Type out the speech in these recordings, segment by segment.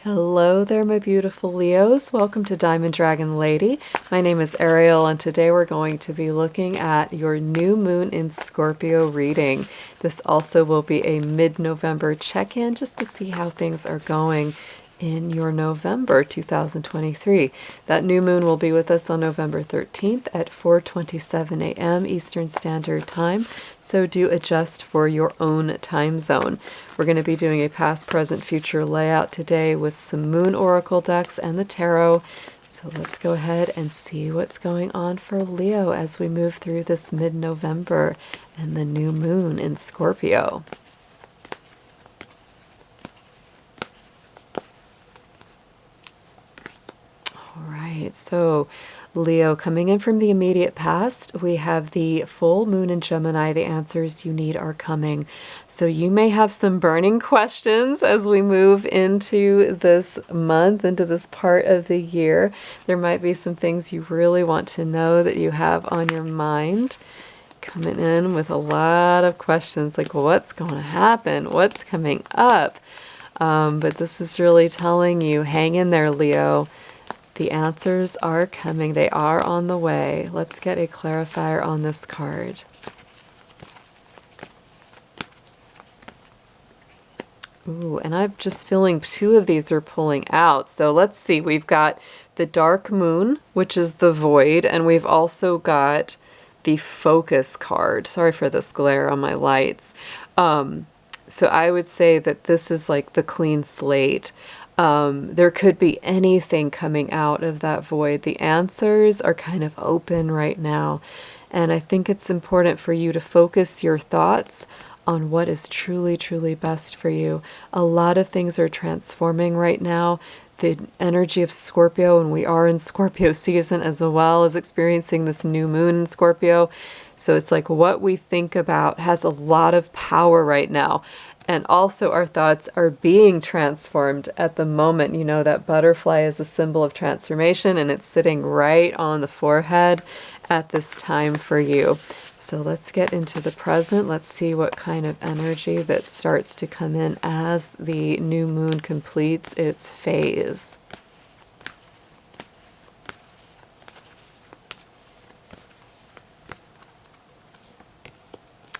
Hello there, my beautiful Leos. Welcome to Diamond Dragon Lady. My name is Ariel, and today we're going to be looking at your new moon in Scorpio reading. This also will be a mid-November check-in just to see how things are going in your November 2023. That new moon will be with us on November 13th at 4:27 a.m. Eastern Standard Time, so do adjust for your own time zone. We're going to be doing a past, present, future layout today with some moon oracle decks and the tarot. So let's go ahead and see what's going on for Leo as we move through this mid-November and the new moon in Scorpio. So Leo, coming in from the immediate past, we have the full moon in Gemini. The answers you need are coming. So you may have some burning questions as we move into this month, into this part of the year. There might be some things you really want to know that you have on your mind. Coming in with a lot of questions like what's going to happen? What's coming up? But this is really telling you, hang in there, Leo. The answers are coming. They are on the way. Let's get a clarifier on this card. Ooh, and I'm just feeling two of these are pulling out. So let's see. We've got the dark moon, which is the void, and we've also got the focus card. Sorry for this glare on my lights. So I would say that this is like the clean slate. There could be anything coming out of that void. The answers are kind of open right now. And I think it's important for you to focus your thoughts on what is truly, truly best for you. A lot of things are transforming right now. The energy of Scorpio, and we are in Scorpio season as well, is experiencing this new moon in Scorpio. So it's like what we think about has a lot of power right now. And also our thoughts are being transformed at the moment. You know, that butterfly is a symbol of transformation, and it's sitting right on the forehead at this time for you. So let's get into the present. Let's see what kind of energy that starts to come in as the new moon completes its phase.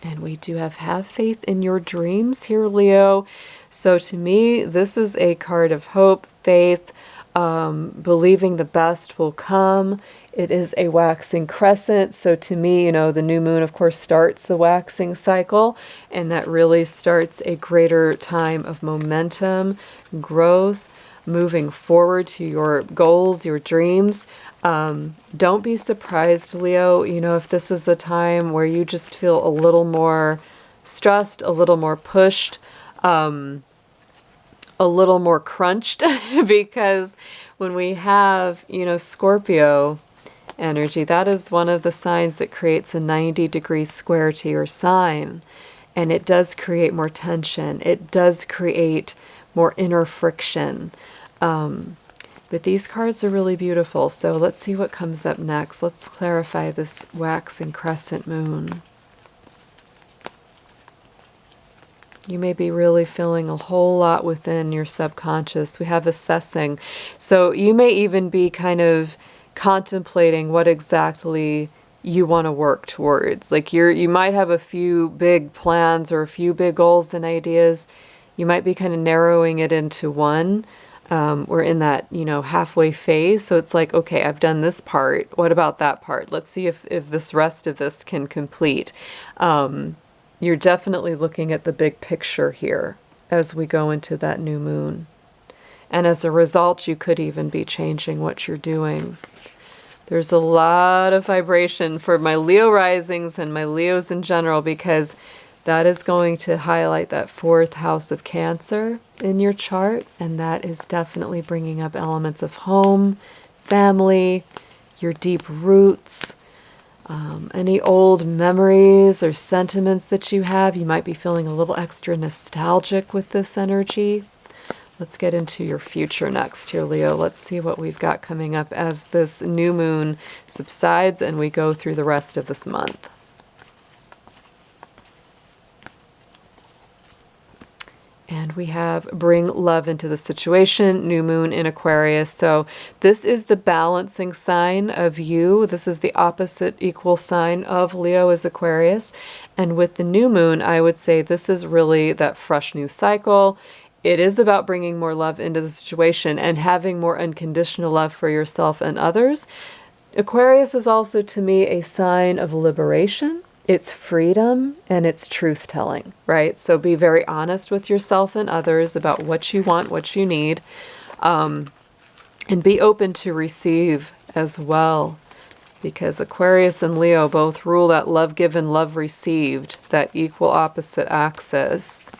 And we do have faith in your dreams here, Leo. So to me, this is a card of hope, faith, believing the best will come. It is a waxing crescent. So to me, you know, the new moon, of course, starts the waxing cycle. And that really starts a greater time of momentum, growth, moving forward to your goals, your dreams. Don't be surprised, Leo, you know, if this is the time where you just feel a little more stressed, a little more pushed, a little more crunched, because when we have, you know, Scorpio energy, that is one of the signs that creates a 90-degree square to your sign. And it does create more tension. It does create more inner friction. But these cards are really beautiful. So let's see what comes up next. Let's clarify this waxing crescent moon. You may be really feeling a whole lot within your subconscious. We have assessing. So you may even be kind of contemplating what exactly you want to work towards. Like you might have a few big plans or a few big goals and ideas. You might be kind of narrowing it into one. We're in that, you know, halfway phase. So it's like, okay, I've done this part. What about that part? Let's see if this rest of this can complete. You're definitely looking at the big picture here as we go into that new moon. And as a result, you could even be changing what you're doing. There's a lot of vibration for my Leo risings and my Leos in general, because that is going to highlight that fourth house of Cancer in your chart. And that is definitely bringing up elements of home, family, your deep roots, any old memories or sentiments that you have. You might be feeling a little extra nostalgic with this energy. Let's get into your future next here, Leo. Let's see what we've got coming up as this new moon subsides and we go through the rest of this month. And we have bring love into the situation, new moon in Aquarius. So this is the balancing sign of you. This is the opposite equal sign of Leo is Aquarius. And with the new moon, I would say this is really that fresh new cycle. It is about bringing more love into the situation and having more unconditional love for yourself and others. Aquarius is also, to me, a sign of liberation. It's freedom and it's truth-telling, right? So be very honest with yourself and others about what you want, what you need, and be open to receive as well. Because Aquarius and Leo both rule that love given, love received, that equal opposite axis.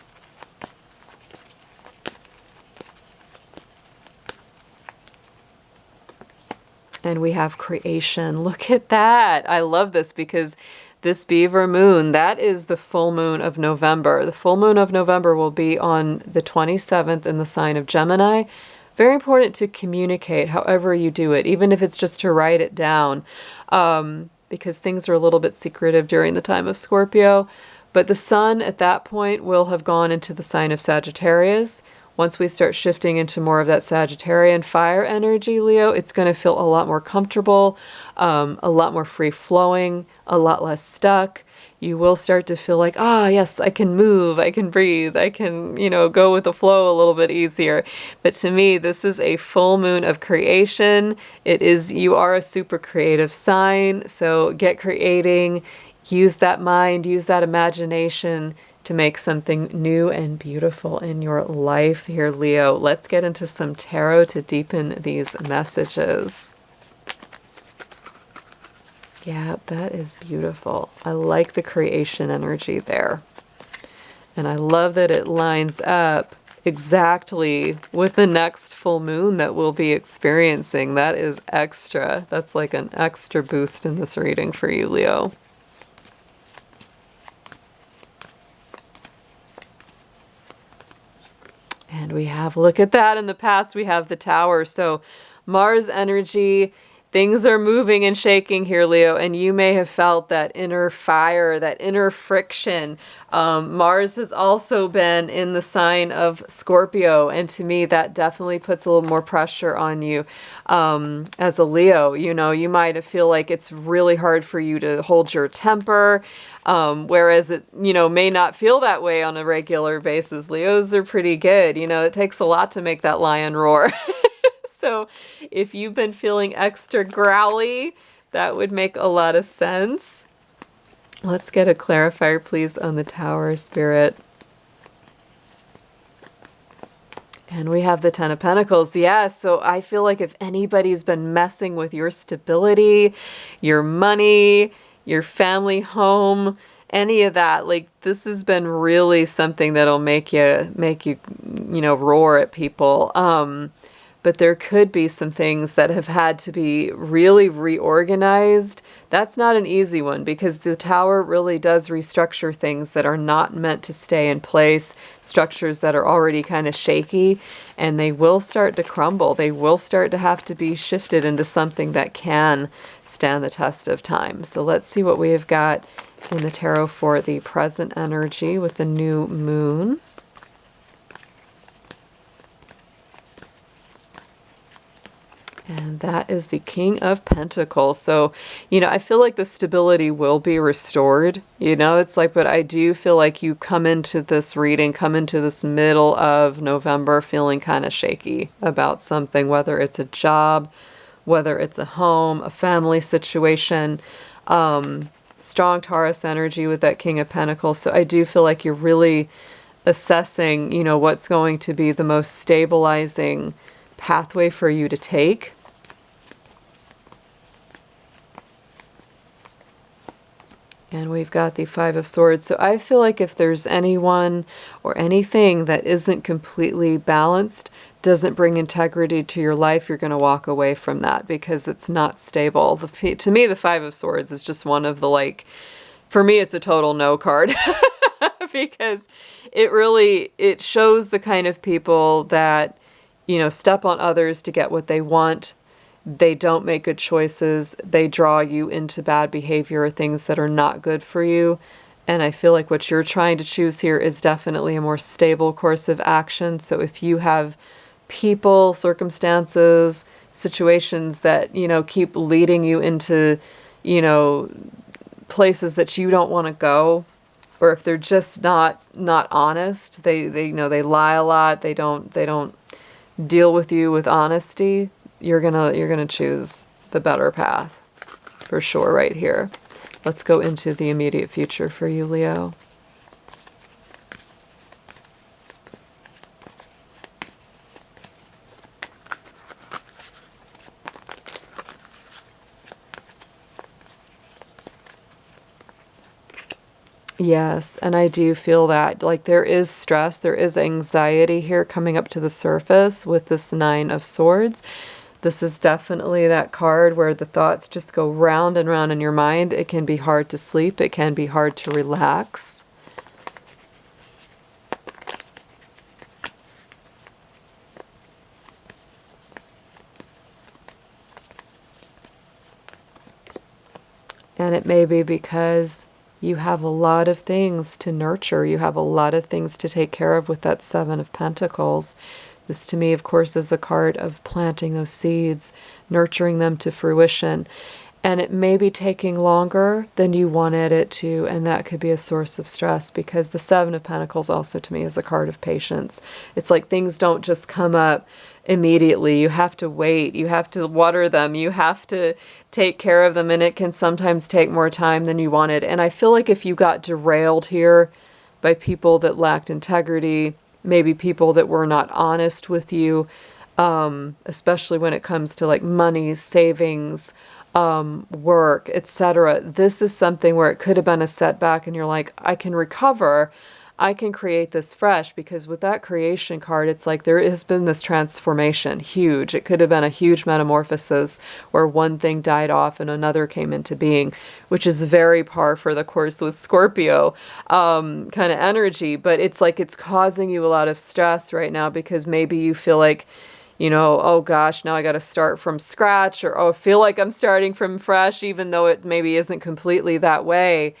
And we have creation. Look at that. I love this because this beaver moon, that is the full moon of November. The full moon of November will be on the 27th in the sign of Gemini. Very important to communicate however you do it, even if it's just to write it down, because things are a little bit secretive during the time of Scorpio. But the sun at that point will have gone into the sign of Sagittarius. Once we start shifting into more of that Sagittarian fire energy, Leo, it's going to feel a lot more comfortable, a lot more free-flowing, a lot less stuck. You will start to feel like, yes, I can move, I can breathe, I can, go with the flow a little bit easier. But to me, this is a full moon of creation. You are a super creative sign, so get creating, use that mind, use that imagination to make something new and beautiful in your life here, Leo. Let's get into some tarot to deepen these messages. Yeah, that is beautiful. I like the creation energy there. And I love that it lines up exactly with the next full moon that we'll be experiencing. That is extra. That's like an extra boost in this reading for you, Leo. And we have, look at that, in the past we have the Tower. So Mars energy, things are moving and shaking here, Leo, and you may have felt that inner fire, that inner friction. Mars has also been in the sign of Scorpio, and to me that definitely puts a little more pressure on you as a Leo. You might feel like it's really hard for you to hold your temper, whereas it, may not feel that way on a regular basis. Leos are pretty good. It takes a lot to make that lion roar. So if you've been feeling extra growly, that would make a lot of sense. Let's get a clarifier, please, on the Tower, Spirit. And we have the Ten of Pentacles. Yeah, so I feel like if anybody's been messing with your stability, your money, your family home, any of that, like, this has been really something that'll make you, roar at people. But there could be some things that have had to be really reorganized. That's not an easy one because the Tower really does restructure things that are not meant to stay in place, structures that are already kind of shaky, and they will start to crumble. They will start to have to be shifted into something that can stand the test of time. So let's see what we have got in the tarot for the present energy with the new moon. And that is the King of Pentacles. So, I feel like the stability will be restored. It's like, but I do feel like you come into this reading, come into this middle of November feeling kind of shaky about something, whether it's a job, whether it's a home, a family situation. Strong Taurus energy with that King of Pentacles. So I do feel like you're really assessing, what's going to be the most stabilizing pathway for you to take. And we've got the Five of Swords. So I feel like if there's anyone or anything that isn't completely balanced, doesn't bring integrity to your life, you're going to walk away from that because it's not stable. To me, the Five of Swords is just one of the, for me, it's a total no card because it shows the kind of people that, step on others to get what they want. They don't make good choices. They draw you into bad behavior or things that are not good for you. And I feel like what you're trying to choose here is definitely a more stable course of action. So if you have people, circumstances, situations that, keep leading you into, places that you don't want to go, or if they're just not honest, they lie a lot, they don't deal with you with honesty, you're gonna choose the better path for sure right here. Let's go into the immediate future for you, Leo. Yes, and I do feel that, like, there is stress, there is anxiety here coming up to the surface with this Nine of Swords. This is definitely that card where the thoughts just go round and round in your mind. It can be hard to sleep. It can be hard to relax. And it may be because you have a lot of things to nurture. You have a lot of things to take care of with that Seven of Pentacles. This to me, of course, is a card of planting those seeds, nurturing them to fruition. And it may be taking longer than you wanted it to, and that could be a source of stress, because the Seven of Pentacles also to me is a card of patience. It's like things don't just come up immediately. You have to wait. You have to water them. You have to take care of them, and it can sometimes take more time than you wanted. And I feel like if you got derailed here by people that lacked integrity, maybe people that were not honest with you, especially when it comes to like money, savings, work, etc. This is something where it could have been a setback and you're like, I can recover. I can create this fresh, because with that creation card, it's like there has been this transformation, huge. It could have been a huge metamorphosis where one thing died off and another came into being, which is very par for the course with Scorpio kind of energy. But it's like it's causing you a lot of stress right now, because maybe you feel like, oh gosh, now I got to start from scratch, or oh, I feel like I'm starting from fresh, even though it maybe isn't completely that way.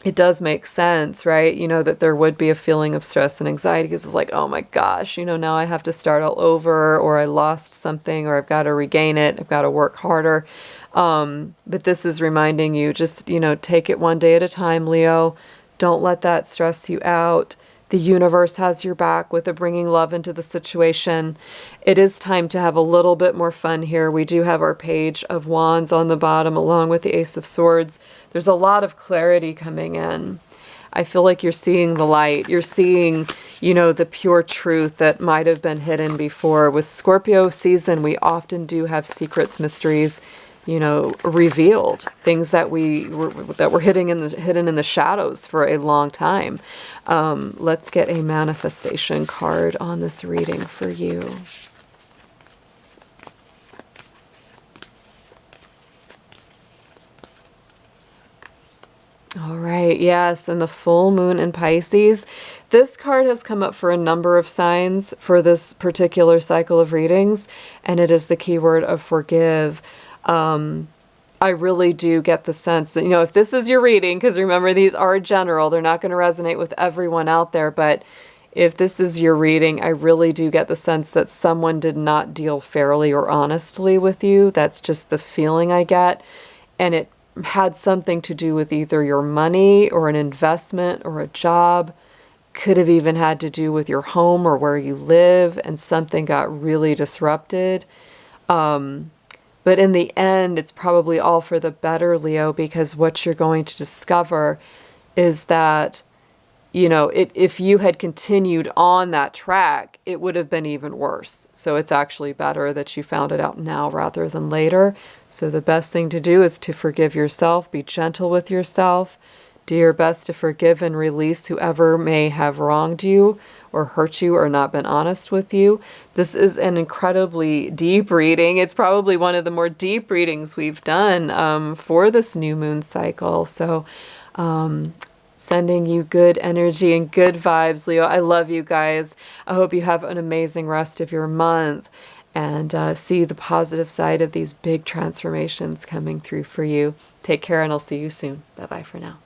It does make sense, right? That there would be a feeling of stress and anxiety, because it's like, oh my gosh, now I have to start all over, or I lost something, or I've got to regain it. I've got to work harder. But this is reminding you, just, take it one day at a time, Leo. Don't let that stress you out. The universe has your back with bringing love into the situation. It is time to have a little bit more fun here. We do have our Page of Wands on the bottom along with the Ace of Swords. There's a lot of clarity coming in. I feel like you're seeing the light. You're seeing, the pure truth that might have been hidden before. With Scorpio season, we often do have secrets, mysteries, revealed, things that were hidden in the shadows for a long time. Let's get a manifestation card on this reading for you. All right, yes, and the full moon in Pisces. This card has come up for a number of signs for this particular cycle of readings, and it is the keyword of forgive. I really do get the sense that, if this is your reading, because remember, these are general, they're not going to resonate with everyone out there, but if this is your reading, I really do get the sense that someone did not deal fairly or honestly with you. That's just the feeling I get. And it had something to do with either your money or an investment or a job. Could have even had to do with your home or where you live, and something got really disrupted. But in the end, it's probably all for the better, Leo, because what you're going to discover is that, if you had continued on that track, it would have been even worse. So it's actually better that you found it out now rather than later. So the best thing to do is to forgive yourself, be gentle with yourself, do your best to forgive and release whoever may have wronged you or hurt you or not been honest with you. This is an incredibly deep reading. It's probably one of the more deep readings we've done for this new moon cycle. So sending you good energy and good vibes, Leo. I love you guys. I hope you have an amazing rest of your month, and see the positive side of these big transformations coming through for you. Take care, and I'll see you soon. Bye-bye for now.